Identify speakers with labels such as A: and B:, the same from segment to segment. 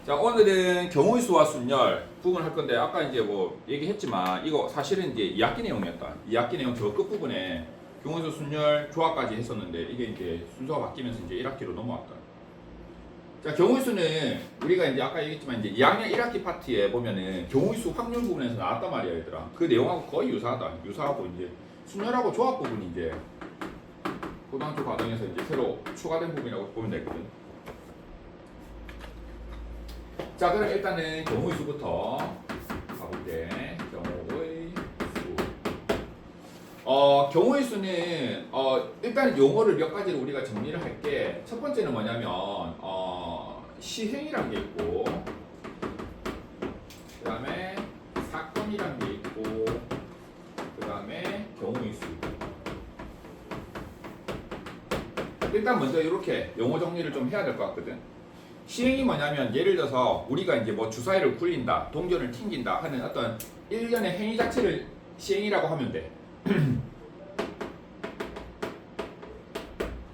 A: 자, 오늘은 경우의 수와 순열 구분할 건데 아까 이제 뭐 얘기했지만 이거 사실은 이제 2학기 내용이었다. 2학기 내용 저 끝부분에 경우의 수 순열 조합까지 했었는데 이게 이제 순서가 바뀌면서 이제 1학기로 넘어왔다. 자, 경우의 수는 우리가 이제 아까 얘기했지만 이제 2학년 1학기 파트에 보면은 경우의 수 확률 부분에서 나왔단 말이야, 얘들아. 그 내용하고 거의 유사하다. 유사하고 이제 순열하고 조합 부분이 이제 고등학교 과정에서 이제 새로 추가된 부분이라고 보면 되거든. 자, 그럼 일단은 경우의 수부터 가볼게. 경우의 수. 경우의 수는 일단 용어를 몇 가지로 우리가 정리를 할게. 첫 번째는 뭐냐면 시행이란 게 있고, 그다음에 사건이란 게 있고, 그다음에 경우의 수. 일단 먼저 이렇게 용어 정리를 좀 해야 될 것 같거든. 시행이 뭐냐면 예를 들어서 우리가 이제 뭐 주사위를 굴린다, 동전을 튕긴다 하는 어떤 일련의 행위 자체를 시행이라고 하면 돼.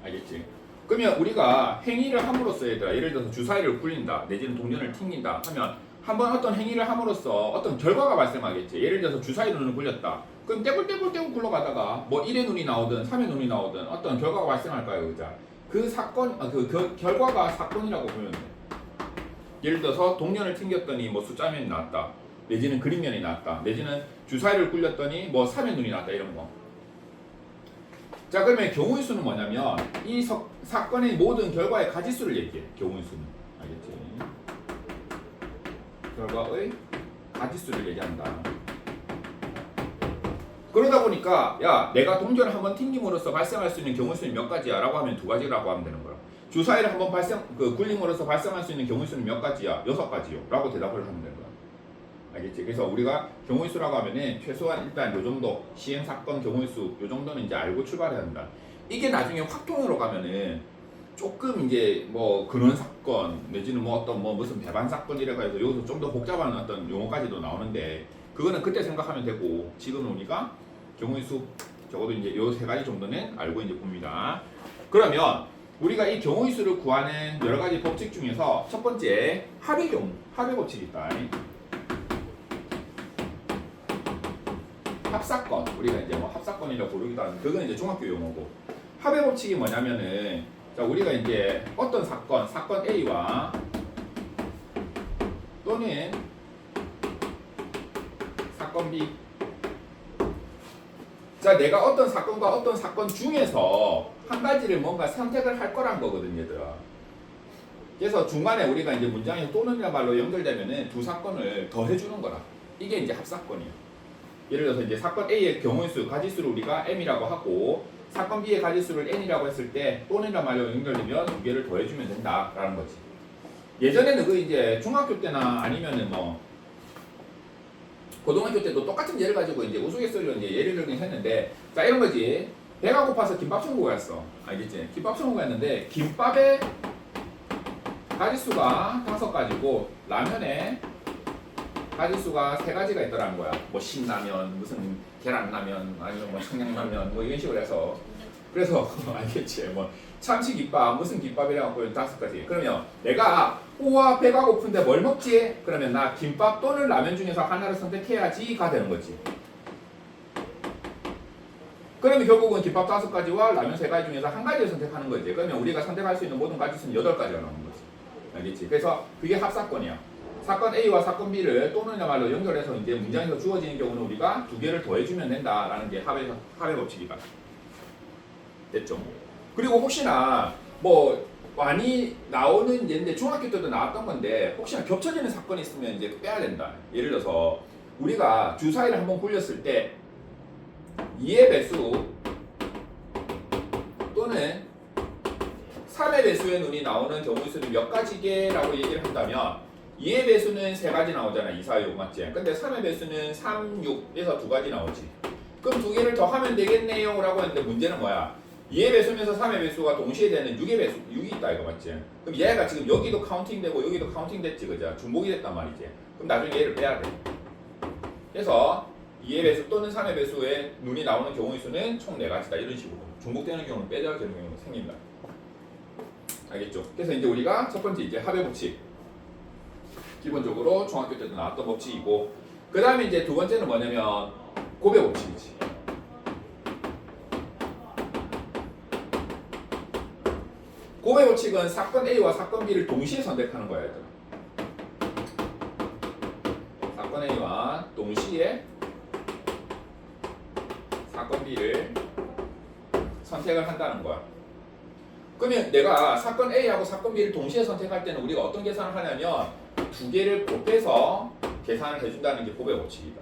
A: 알겠지? 그러면 우리가 행위를 함으로써 얘들아, 예를 들어서 주사위를 굴린다, 내지는 동전을 튕긴다 하면 한번 어떤 행위를 함으로써 어떤 결과가 발생하겠지. 예를 들어서 주사위 눈을 굴렸다. 그럼 떼굴떼굴떼굴 굴러가다가 뭐 1의 눈이 나오든 3의 눈이 나오든 어떤 결과가 발생할까요, 그자? 그 사건, 그 결과가 사건이라고 보면 돼. 예를 들어서 동전을 튕겼더니 뭐 숫자면이 나왔다, 내지는 그림면이 나왔다, 내지는 주사위를 굴렸더니 뭐 3의 눈이 나왔다, 이런 거. 자, 그러면 경우의 수는 뭐냐면 이 사건의 모든 결과의 가지수를 얘기해. 경우의 수는. 알겠지? 결과의 가지수를 얘기한다. 그러다 보니까 야, 내가 동전을 한번 튕김으로써 발생할 수 있는 경우의 수는 몇 가지야? 라고 하면 2가지라고 하면 되는 거야. 주사위를 한번 굴림으로써 발생할 수 있는 경우의 수는 몇 가지야? 6가지요. 라고 대답을 하면 되는 거야. 알겠지? 그래서 우리가 경우의 수라고 하면은 최소한 일단 요 정도 시행 사건 경우의 수 요 정도는 이제 알고 출발해야 한다. 이게 나중에 확통으로 가면은 조금 이제 뭐 근원 사건 내지는 뭐 어떤 뭐 무슨 배반 사건 이래가 해서 여기서 좀 더 복잡한 어떤 용어까지도 나오는데 그거는 그때 생각하면 되고 지금은 우리가 경우의 수 적어도 이제 요 3가지 정도는 알고 이제 봅니다. 그러면 우리가 이 경우의 수를 구하는 여러 가지 법칙 중에서 첫 번째 합의 법칙이 있다. 합사건, 우리가 이제 뭐 합사건이라고 부르기도 하는데 그건 이제 중학교 용어고, 합의 법칙이 뭐냐면은 자, 우리가 이제 어떤 사건 A와 또는 사건 B, 자, 내가 어떤 사건과 어떤 사건 중에서 한 가지를 뭔가 선택을 할 거란 거거든, 얘들아. 그래서 중간에 우리가 이제 문장에서 또는이란 말로 연결되면은 두 사건을 더해주는 거라. 이게 이제 합사건이야. 예를 들어서 이제 사건 A의 경우의 수, 가지수를 우리가 M이라고 하고 사건 B의 가지수를 N이라고 했을 때 또는이란 말로 연결되면 두 개를 더해주면 된다라는 거지. 예전에는 그 이제 중학교 때나 아니면은 뭐 고등학교 때도 똑같은 예를 가지고 이제 우스갯소리로 이제 예를 들긴 했는데, 자, 이런 거지. 배가 고파서 김밥 천국을 갔어. 알겠지? 김밥 천국을 갔는데 김밥의 가지수가 5가지고 라면에 가지수가 3가지가 있더라는 거야. 뭐 신라면, 무슨 계란라면, 아니면 뭐 청양라면, 뭐 이런 식으로 해서. 그래서 알겠지? 뭐 참치김밥, 무슨 김밥이라고 5가지. 그러면 내가 우와 배가 고픈데 뭘 먹지? 그러면 나 김밥 또는 라면 중에서 하나를 선택해야지가 되는 거지. 그러면 결국은 김밥 5가지와 라면 3가지 중에서 한 가지를 선택하는 거지. 그러면 우리가 선택할 수 있는 모든 가지수는 8가지가 나오는 거지. 알겠지? 그래서 그게 합사건이야. 사건 A와 사건 B를 또는이란 말로 연결해서 이제 문장에서 주어지는 경우는 우리가 2개를 더해주면 된다라는 게 합의 법칙이다. 됐죠? 그리고 혹시나 뭐 많이 나오는 예인데 중학교 때도 나왔던 건데 혹시나 겹쳐지는 사건이 있으면 이제 빼야 된다. 예를 들어서 우리가 주사위를 한번 굴렸을 때 2의 배수 또는 3의 배수의 눈이 나오는 경우의 수는 몇 가지게라고 얘기를 한다면 2의 배수는 3가지 나오잖아. 2, 4, 6 맞지? 근데 3의 배수는 3, 6에서 2가지 나오지. 그럼 2개를 더 하면 되겠네요 라고 했는데 문제는 뭐야? 2의 배수면서 3의 배수가 동시에 되는 6의 배수, 6이 있다 이거 맞지? 그럼 얘가 지금 여기도 카운팅되고 여기도 카운팅됐지, 그죠? 중복이 됐단 말이지. 그럼 나중에 얘를 빼야 돼. 그래서 2의 배수 또는 3의 배수의 눈이 나오는 경우의 수는 총 4가지다 이런 식으로 중복되는 경우는 빼줘야 되는 경우가 생긴다. 알겠죠? 그래서 이제 우리가 첫 번째 이제 합의 법칙 기본적으로 중학교 때도 나왔던 법칙이고, 그 다음에 이제 두 번째는 뭐냐면 고배 법칙이지. 고배 법칙은 사건 A와 사건 B를 동시에 선택하는 거야, 얘들아. 사건 A와 동시에 사건 B를 선택을 한다는 거야. 그러면 내가 사건 A하고 사건 B를 동시에 선택할 때는 우리가 어떤 계산을 하냐면 두 개를 곱해서 계산을 해준다는 게 고배 법칙이다.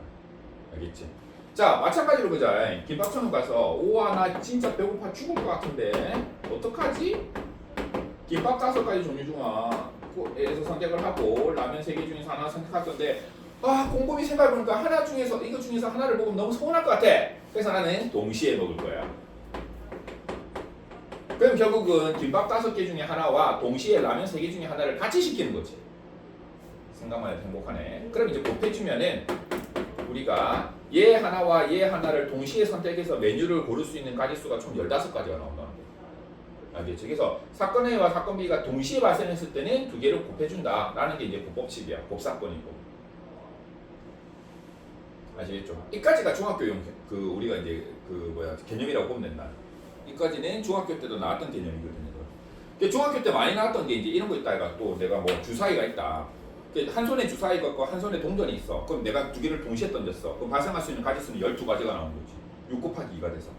A: 알겠지? 자, 마찬가지로 보자. 김밥천은 가서 우와 나 진짜 배고파 죽을 것 같은데 어떡하지? 김밥 5가지 종류 중에서 선택을 하고 라면 3개 중에서 하나 선택할 건데 곰곰이 생각해보니까 하나 중에서 이거 중에서 하나를 먹으면 너무 서운할 것 같아. 그래서 나는 동시에 먹을 거야. 그럼 결국은 김밥 5개 중에 하나와 동시에 라면 3개 중에 하나를 같이 시키는 거지. 생각만 해도 행복하네. 그럼 이제 곱해주면은 우리가 얘 하나와 얘 하나를 동시에 선택해서 메뉴를 고를 수 있는 가짓수가 총 15가지가 나온다는 거야. 알겠지? 그래서 사건 A와 사건 B가 동시에 발생했을 때는 두 개를 곱해준다 라는 게 이제 곱법칙이야. 곱사건이고. 아시겠죠? 이까지가 중학교용 우리가 이제 개념이라고 보면 된다. 이까지는 중학교 때도 나왔던 개념이거든요. 근데 중학교 때 많이 나왔던 게 이제 이런 거 있다. 이가 또 내가 뭐 주사위가 있다. 한 손에 주사위가 있고 한 손에 동전이 있어. 그럼 내가 두 개를 동시에 던졌어. 그럼 발생할 수 있는 가짓수는 12가지가 나오는 거지. 6 곱하기 2가 돼서.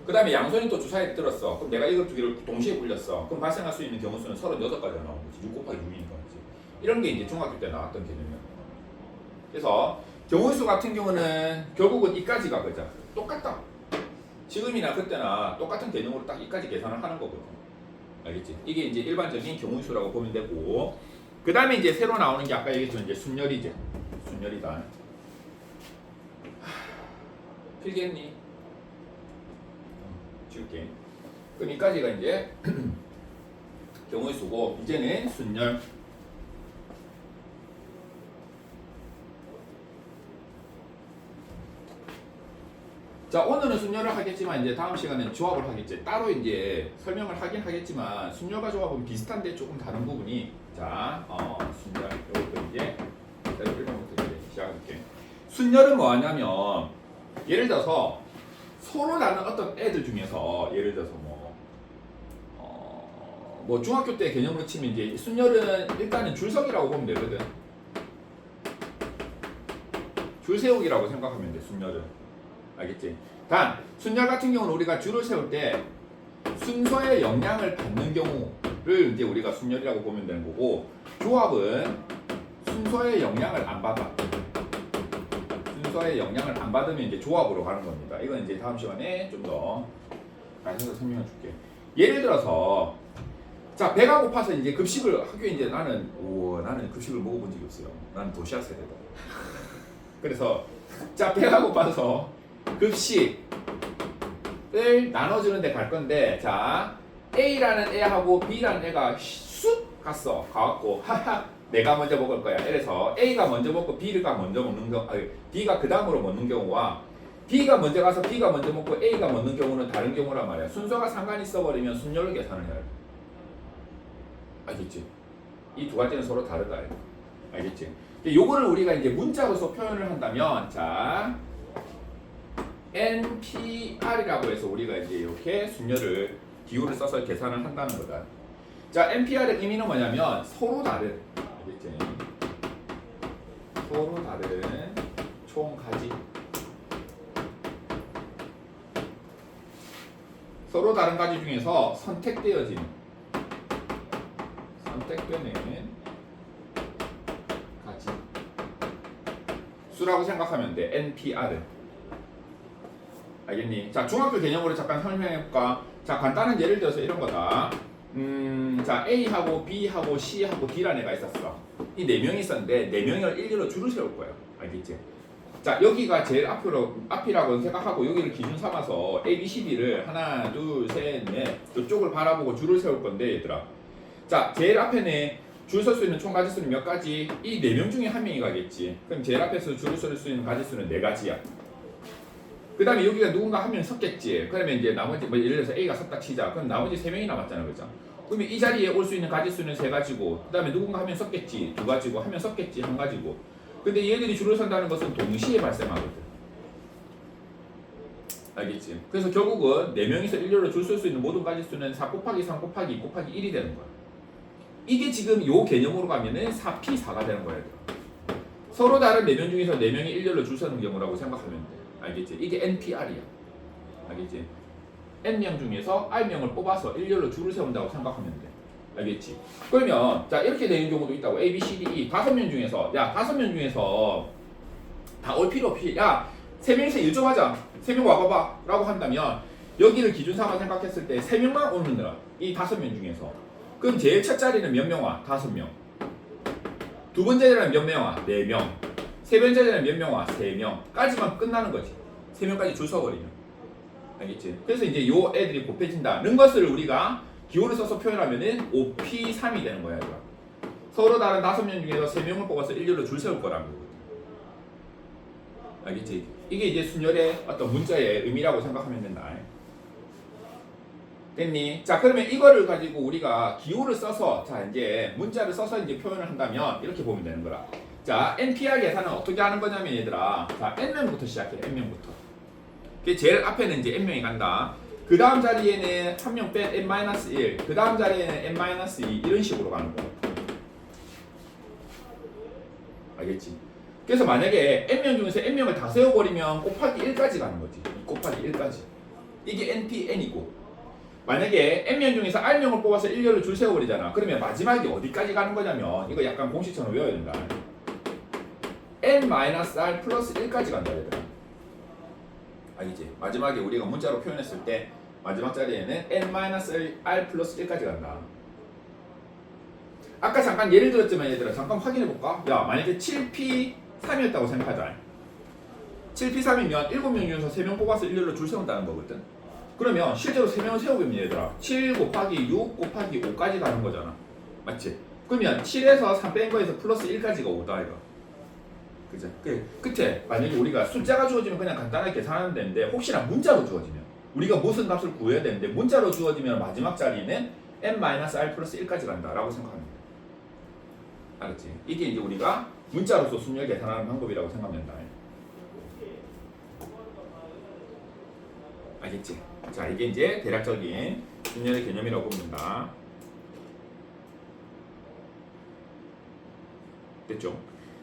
A: 그 다음에 양손이 또 주사위를 들었어. 그럼 내가 이거 두 개를 동시에 굴렸어. 그럼 발생할 수 있는 경우 수는 36가지가 나오는 거지. 6 곱하기 6이니까. 이런 게 이제 중학교 때 나왔던 개념이야. 그래서 경우수 같은 경우는 결국은 이까지가 그죠. 똑같다. 지금이나 그때나 똑같은 개념으로 딱 이까지 계산을 하는 거거든. 알겠지? 이게 이제 일반적인 경우수라고 보면 되고, 그 다음에 이제 새로 나오는 게 아까 얘기했던 이제 순열이지. 순열이다. 필겠니? 줄게. 그럼 이까지가 이제 경우수고, 이제는 순열. 자, 오늘은 순열을 하겠지만 이제 다음 시간에는 조합을 하겠지. 따로 이제 설명을 하긴 하겠지만 순열과 조합은 비슷한데 조금 다른 부분이, 자, 순열 이것도 이제 일단부터 이제 시작할게. 순열은 뭐하냐면 예를 들어서 서로 다른 어떤 애들 중에서 예를 들어서 뭐 중학교 때 개념으로 치면 이제 순열은 일단은 줄서기라고 보면 되거든. 줄 세우기라고 생각하면 돼. 순열은. 알겠지? 단 순열 같은 경우는 우리가 줄을 세울 때 순서의 영향을 받는 경우를 이제 우리가 순열이라고 보면 되는 거고, 조합은 순서의 영향을 안 받아. 순서의 영향을 안 받으면 이제 조합으로 가는 겁니다. 이건 이제 다음 시간에 좀 더 가셔서 설명해 줄게. 예를 들어서 자, 배가 고파서 이제 급식을 학교에 이제 나는 급식을 먹어본 적이 없어요. 나는 도시락 세대다. 그래서 자, 배가 고파서 급식을 나눠주는 데 갈 건데, 자, A라는 애하고 B라는 애가 쑥 갔어. 가갖고 하하 내가 먼저 먹을 거야. 이래서 A가 먼저 먹고 B가 먼저 먹는 경우, B가 그 다음으로 먹는 경우와 B가 먼저 가서 B가 먼저 먹고 A가 먹는 경우는 다른 경우란 말이야. 순서가 상관이 있어버리면 순열을 계산을 해야 돼. 알겠지? 이 두 가지는 서로 다르다. 알겠지? 요거를 우리가 이제 문자로서 표현을 한다면, 자, NPR이라고 해서 우리가 이제 이렇게 순열을 기호를 써서 계산을 한다는 거다. 자, NPR의 의미는 뭐냐면 서로 다른, 알겠지? 서로 다른 총 가지. 서로 다른 가지 중에서 선택되는 가지 수라고 생각하면 돼. NPR은. 알겠니? 자, 중학교 개념으로 잠깐 설명해볼까? 자, 간단한 예를 들어서 이런 거다. 자, A하고 B하고 C하고 D라는 애가 있었어. 이 4명이 있었는데 4명을 일렬로 줄을 세울 거야. 알겠지? 자, 여기가 제일 앞이라고 생각하고 여기를 기준 삼아서 A, B, C, D를 하나, 둘, 셋, 넷 이쪽을 바라보고 줄을 세울 건데, 얘들아. 자, 제일 앞에는 줄 설 수 있는 총 가지수는 몇 가지? 이 4명 중에 한 명이 가겠지. 그럼 제일 앞에서 줄을 설 수 있는 가지수는 4가지야. 그 다음에 여기가 누군가 한 명 섰겠지. 그러면 이제 나머지 예를 들어서 A가 섰다 치자. 그럼 나머지 3명이 남았잖아, 그죠? 그러면 이 자리에 올 수 있는 가짓수는 세 가지고 그 다음에 누군가 하면 섞겠지 두 가지고 하면 섞겠지 한 가지고 근데 얘들이 줄을 선다는 것은 동시에 발생하거든. 알겠지? 그래서 결국은 4명이서 일렬로 줄 설 수 있는 모든 가짓수는 4 곱하기 3 곱하기 2 곱하기 1이 되는 거야. 이게 지금 요 개념으로 가면은 4P4가 되는 거야. 서로 다른 4명 중에서 4명이 일렬로 줄 서는 경우라고 생각하면 돼. 알겠지? 이게 NPR이야. 알겠지? N명 중에서 R명을 뽑아서 일렬로 줄을 세운다고 생각하면 돼. 알겠지? 그러면 자 이렇게 되는 경우도 있다고. A, B, C, D, E 5명 중에서 야 5명 중에서 다 올 필요 없이 야 3명이서 일 좀 하자 3명 와봐봐 라고 한다면 여기를 기준 삼아 생각했을 때 3명만 오는 거야. 이 5명 중에서 그럼 제일 첫 자리는 몇 명 와? 5명. 두 번째 자리는 몇 명 와? 4명. 세 번째 자리는 몇 명 와? 3명까지만 끝나는 거지. 3명까지 줄 서버리면. 알겠지? 그래서 이제 요 애들이 곱해진다는 것을 우리가 기호를 써서 표현하면은 5P3이 되는 거야. 이거. 서로 다른 5명 중에서 3명을 뽑아서 일렬로 줄 세울 거라는 거거든. 알겠지? 이게 이제 순열의 어떤 문자의 의미라고 생각하면 된다. 됐니? 자, 그러면 이거를 가지고 우리가 기호를 써서 자 이제 문자를 써서 이제 표현을 한다면 이렇게 보면 되는 거라. 자, NPR 계산은 어떻게 하는 거냐면 얘들아, 자 N명부터 시작해. N명부터. 그 제일 앞에는 이제 N명이 간다. 그 다음 자리에는 한 명 뺀 N-1, 그 다음 자리에는 N-2 이런 식으로 가는 거야. 알겠지? 그래서 만약에 N명 중에서 N명을 다 세워버리면 곱하기 1까지 가는 거지. 곱하기 1까지. 이게 NPN이고 만약에 N명 중에서 R명을 뽑아서 일렬로 줄 세워버리잖아. 그러면 마지막에 어디까지 가는 거냐면 이거 약간 공식처럼 외워야 된다. N-R 플러스 1까지 간다 얘들아. 알겠지? 마지막에 우리가 문자로 표현했을 때 마지막 자리에는 N-R 플러스 1까지 간다. 아까 잠깐 예를 들었지만 얘들아 잠깐 확인해볼까? 야 만약에 7P3이었다고 생각하자. 7P3이면 7명 중에서 3명 뽑아서 일렬로 줄 세운다는 거거든. 그러면 실제로 3명을 세우면 얘들아 7 곱하기 6 곱하기 5까지 가는 거잖아. 맞지? 그러면 7에서 3 뺀 거에서 플러스 1까지가 5다 이거. 그죠? 끝에 만약에 우리가 숫자가 주어지면 그냥 간단하게 계산하면 되는데 혹시나 문자로 주어지면 우리가 무슨 값을 구해야 되는데 문자로 주어지면 마지막 자리는 n-r 플러스 1까지 간다라고 생각합니다. 알았지? 이게 이제 우리가 문자로서 순열 계산하는 방법이라고 생각하면 된다. 알겠지? 자, 이게 이제 대략적인 순열의 개념이라고 봅니다. 됐죠?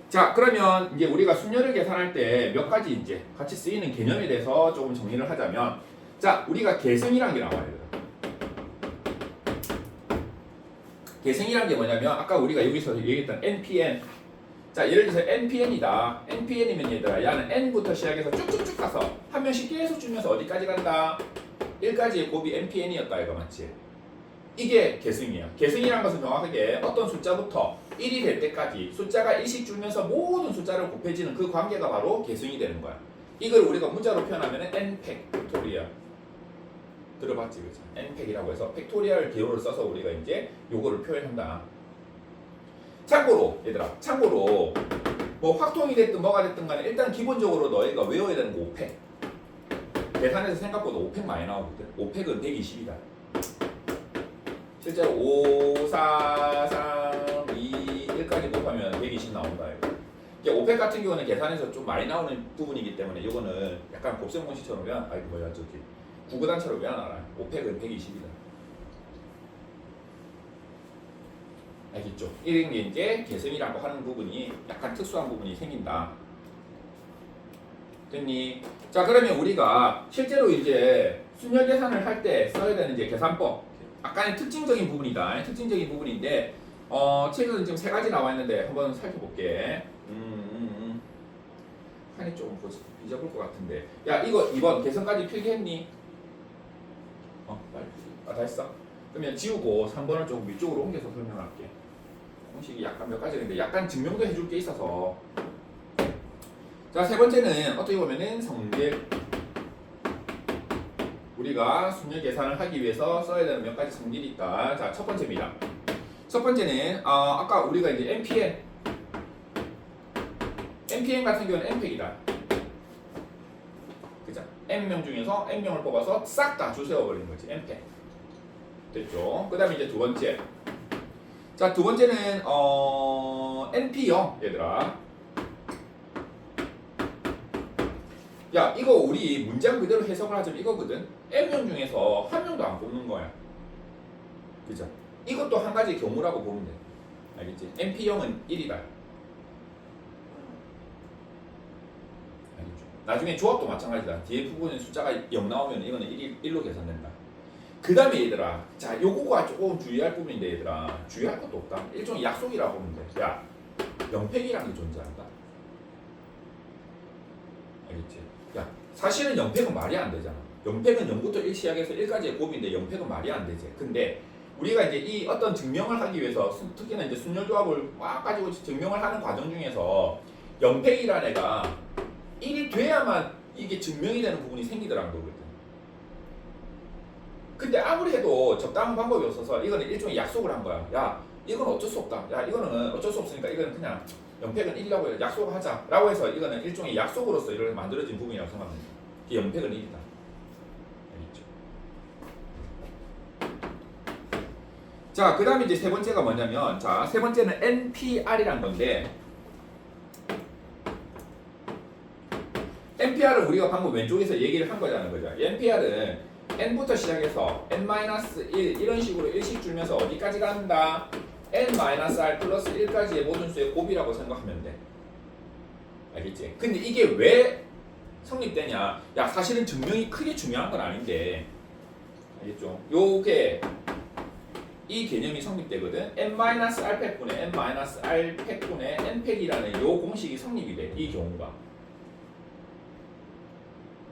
A: 자, 그러면 이제 우리가 순열을 계산할 때 몇 가지 이제 같이 쓰이는 개념에 대해서 조금 정리를 하자면, 자, 우리가 계승이란 게 나와요. 계승이란 게 뭐냐면 아까 우리가 여기서 얘기했던 NPN. 자, 예를 들어서 NPN이다. NPN이면 얘들아, 야는 N부터 시작해서 쭉쭉쭉 가서 한 명씩 계속 주면서 어디까지 간다? 1까지의 곱이 NPN이었다 이거 맞지? 이게 계승이야. 계승이란 것은 정확하게 어떤 숫자부터 1이 될 때까지 숫자가 1씩 줄면서 모든 숫자를 곱해지는 그 관계가 바로 계승이 되는 거야. 이걸 우리가 문자로 표현하면 n팩 팩토리얼. 들어봤지, 그렇죠? n팩이라고 해서 팩토리얼 기호를 써서 우리가 이제 요거를 표현한다. 참고로 얘들아, 참고로 뭐 확통이 됐든 뭐가 됐든 간에 일단 기본적으로 너희가 외워야 되는 거 5팩. 계산해서 생각보다 5팩 많이 나오거든. 5팩은 120이다. 실제로 5, 4, 3, 2, 1까지 곱하면 120 나온다. 이게 5팩 같은 경우는 계산해서 좀 많이 나오는 부분이기 때문에 이거는 약간 곱셈 공식처럼 구구단처럼 외워놔라. 5팩은 120이다. 알겠죠? 이런 게 이제 계승이라고 하는 부분이 약간 특수한 부분이 생긴다. 됐니? 자, 그러면 우리가 실제로 이제 순열 계산을 할 때 써야 되는 이제 계산법. 약간의 특징적인 부분이다. 특징적인 부분인데, 책은 지금 3가지 나와 있는데 한번 살펴볼게. 칸이 조금 비좁을 것 같은데. 야, 이거 이번 계산까지 필기했니? 빨리. 다 했어? 그러면 지우고 3번을 조금 위쪽으로 옮겨서 설명할게. 공식이 약간 몇 가지인데 약간 증명도 해줄 게 있어서. 자, 세 번째는 어떻게 보면은 성질. 우리가 순열 계산을 하기 위해서 써야 되는 몇 가지 성질이 있다. 자, 첫 번째입니다. 첫 번째는 아까 우리가 이제 NPN 같은 경우는 n팩이다. 그죠? n명 중에서 n명을 뽑아서 싹 다 줄 세워버리는 거지. n팩. 됐죠? 그 다음에 이제 두 번째. 자, 두 번째는 NP0 얘들아. 야, 이거 우리 문장 그대로 해석을 하자면 이거거든. M명 중에서 한 명도 안 뽑는 거야. 그죠? 이것도 한 가지 경우라고 보면 돼. 알겠지? NP0은 1이다. 알겠죠? 나중에 조합도 마찬가지다. 뒤에 부분에 숫자가 0 나오면 이거는 1로 계산된다. 그 다음에 얘들아, 자, 요거가 조금 주의할 부분인데 얘들아, 주의할 것도 없다. 일종의 약속이라고 보면 돼. 야, 영팩이라는 게 존재한다. 알겠지? 야, 사실은 영팩은 말이 안 되잖아. 영팩은 0부터 1 시작해서 1까지의 곱인데 영팩은 말이 안 되지. 근데 우리가 이제 이 어떤 증명을 하기 위해서 특히나 이제 순열조합을 막 가지고 증명을 하는 과정 중에서 영팩이라는 애가 1이 돼야만 이게 증명이 되는 부분이 생기더라는 거거든. 근데 아무리 해도 적당한 방법이 없어서 이거는 일종의 약속을 한 거야. 야, 이건 어쩔 수 없다. 야, 이거는 어쩔 수 없으니까 이거는 그냥 영팩은 1이라고 약속을 하자. 라고 해서 이거는 일종의 약속으로서 이렇게 만들어진 부분이라고 생각합니다. 이 영팩은 1이다. 알겠죠? 자, 그 다음에 이제 세 번째가 뭐냐면, 자, 세 번째는 NPR이란 건데, NPR은 우리가 방금 왼쪽에서 얘기를 한 거잖아요. 그죠? NPR은 n부터 시작해서 n-1 이런 식으로 일씩 줄면서 어디까지 간다? n-r 플러스 1까지의 모든 수의 곱이라고 생각하면 돼. 알겠지? 근데 이게 왜 성립되냐? 야, 사실은 증명이 크게 중요한 건 아닌데, 알겠죠? 요게 이 개념이 성립되거든. n-r 팩분의 n-r 팩분의 n팩이라는 요 공식이 성립이 돼. 이 경우가.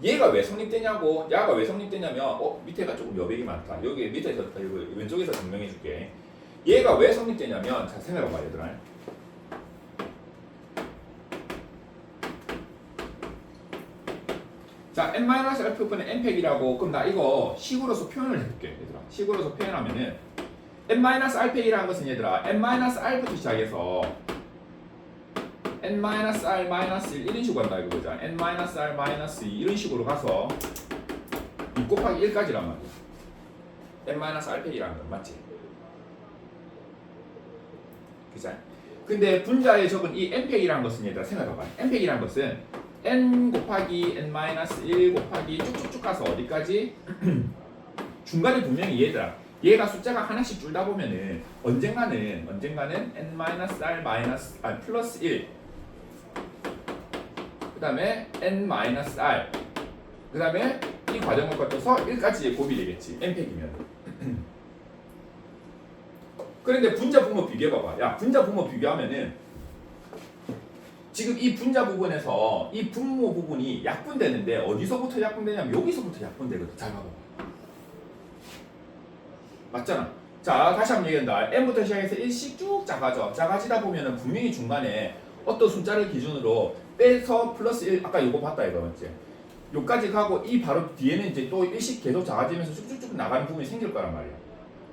A: 얘가 왜 성립되냐고, 야가 왜 성립되냐면, 밑에가 조금 여백이 많다. 여기 밑에서, 왼쪽에서 증명해 줄게. 얘가 왜 성립되냐면, 자, 생각해봐, 얘들아. 자, n-r분의 n팩이라고, 그럼 나 이거 식으로서 표현을 해볼게, 얘들아. 식으로서 표현하면은, n-r팩이라는 것은 얘들아, n-r부터 시작해서, n-r-1 이런 식으로 간다 이거죠. n-r-2 이런 식으로 가서 6 곱하기 1까지란 말이야. n-r팩이라는 건 맞지? 그죠? 근데 분자에 적은 이 n팩이라는 것은 얘들아 생각해봐. n팩이라는 것은 n 곱하기 n-1 곱하기 쭉쭉쭉 가서 어디까지? 중간에 분명히 얘들아 얘가 숫자가 하나씩 줄다 보면은 언젠가는 n-r 플러스 1 그 다음에 n-r 그 다음에 이 과정을 거쳐서 1까지의 곱이 되겠지. n팩이면. 그런데 분자 분모 비교해봐봐. 야, 분자 분모 비교하면은 지금 이 분자 부분에서 이 분모 부분이 약분되는데 어디서부터 약분되냐면 여기서부터 약분되거든. 잘 봐봐. 맞잖아. 자, 다시 한번 얘기한다. n부터 시작해서 1씩 쭉 작아지다 보면은 분명히 중간에 어떤 숫자를 기준으로 빼서 플러스 1 아까 이거 봤다 이거 맞지? 요까지 가고 이 바로 뒤에는 이제 또 1씩 계속 작아지면서 쭉쭉쭉 나가는 부분이 생길 거란 말이야.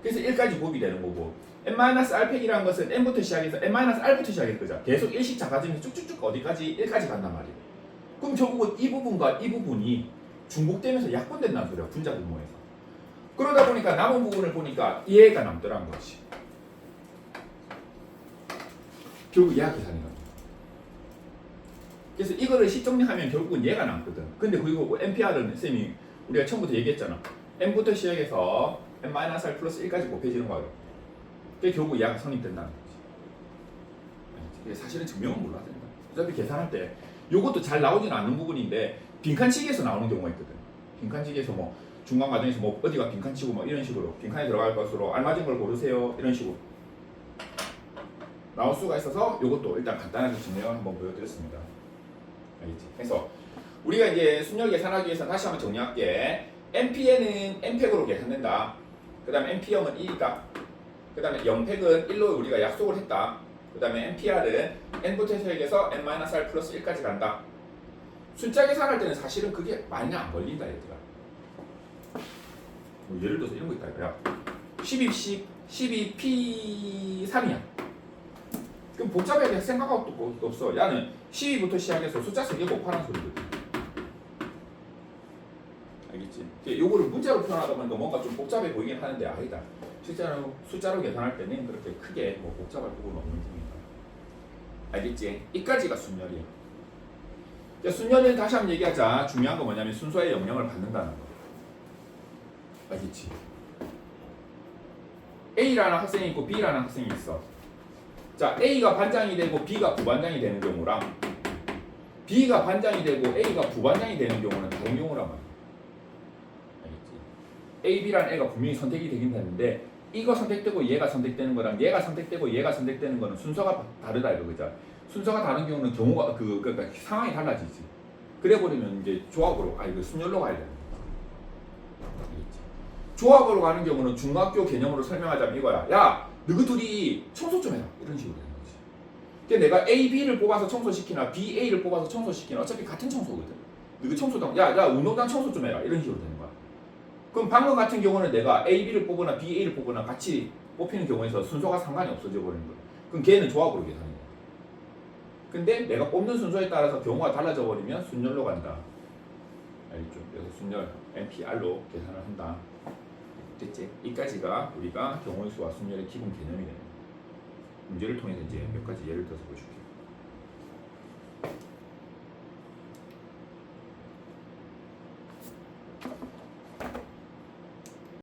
A: 그래서 1까지 곱이 되는 거고 n-r팩이라는 것은 n부터 시작해서 n-r부터 시작해서 그죠? 계속 1씩 작아지면서 쭉쭉쭉 어디까지 1까지 간단 말이야. 그럼 결국은 이 부분과 이 부분이 중복되면서 약분된다는 소리야. 분자 분모에서. 그러다 보니까 남은 부분을 보니까 얘가 남더라는 거지. 결국 얘가 계산이 납니다. 그래서 이거를 시정리하면 결국은 얘가 남거든. 근데 그리고 NPR은 쌤이 우리가 처음부터 얘기했잖아. n부터 시작해서 n-r 플러스 1까지 곱해지는 거예요. 그게 결국 얘가 성립된다는 거지. 사실은 증명은 몰라야 된다. 어차피 계산할 때 이것도 잘 나오지는 않는 부분인데 빈칸치기에서 나오는 경우가 있거든. 빈칸치기에서 뭐 중간 과정에서 뭐 어디가 빈칸치고 뭐 이런 식으로 빈칸에 들어갈 것으로 알맞은 걸 고르세요 이런 식으로 나올 수가 있어서 이것도 일단 간단하게 증명을 한번 보여드렸습니다. 알겠지? 그래서 우리가 이제 순열 계산하기 위해서 다시 한번 정리할게. NPN은 n팩으로 계산된다. 그 다음에 NP0은 2이다. 그 다음에 0팩은 1로 우리가 약속을 했다. 그 다음에 NPR은 n부터 시작해서 n-r 플러스 1까지 간다. 숫자 계산할 때는 사실은 그게 많이 안 걸린다 얘들아. 뭐 예를 들어서 이런 거 있다 이거야. 12P3이야. 그럼 복잡하게 생각할 것도 없어. 야는 12부터 시작해서 숫자 3개 곱하라는 소리거든. 알겠지? 요거를 문자로 표현하다 보니까 뭔가 좀 복잡해 보이긴 하는데 아니다. 실제로 숫자로 계산할 때는 그렇게 크게 뭐 복잡할 부분은 없는 중이다. 알겠지? 이까지가 순열이야. 순열은 다시 한번 얘기하자. 중요한 건 뭐냐면 순서의 영향을 받는다는 거. 알겠지? A라는 학생이 있고 B라는 학생이 있어. 자, A가 반장이 되고 B가 부반장이 되는 경우랑 B가 반장이 되고 A가 부반장이 되는 경우는 다른 경우란 말이야. 알겠지? A, B라는 애가 분명히 선택이 되긴 되는데 이거 선택되고 얘가 선택되는 거랑 얘가 선택되고 얘가 선택되는 거는 순서가 다르다 이거죠. 순서가 다른 경우는 경우가 그러니까 상황이 달라지지. 그래 버리면 이제 조합으로 이거 순열로 가야 되는 거야. 알겠지? 조합으로 가는 경우는 중학교 개념으로 설명하자면 이거야. 야, 너희 둘이 청소 좀 해라. 이런 식으로 되는 거지. 근데 내가 A, B를 뽑아서 청소시키나 B, A를 뽑아서 청소시키나 어차피 같은 청소거든. 너희 청소당 야, 운동장 청소 좀 해라. 이런 식으로 되는 거야. 그럼 방금 같은 경우는 내가 A, B를 뽑거나 B, A를 뽑거나 같이 뽑히는 경우에서 순서가 상관이 없어져 버리는 거야. 그럼 걔는 조합으로 계산해. 근데 내가 뽑는 순서에 따라서 경우가 달라져 버리면 순열로 간다. 알겠죠? 그래서 순열 NPR로 계산을 한다. 됐지? 이까지가 우리가 경우의 수와 순열의 기본 개념이 되는 문제를 통해서 이제 몇 가지 예를 들어서 보여줄게요.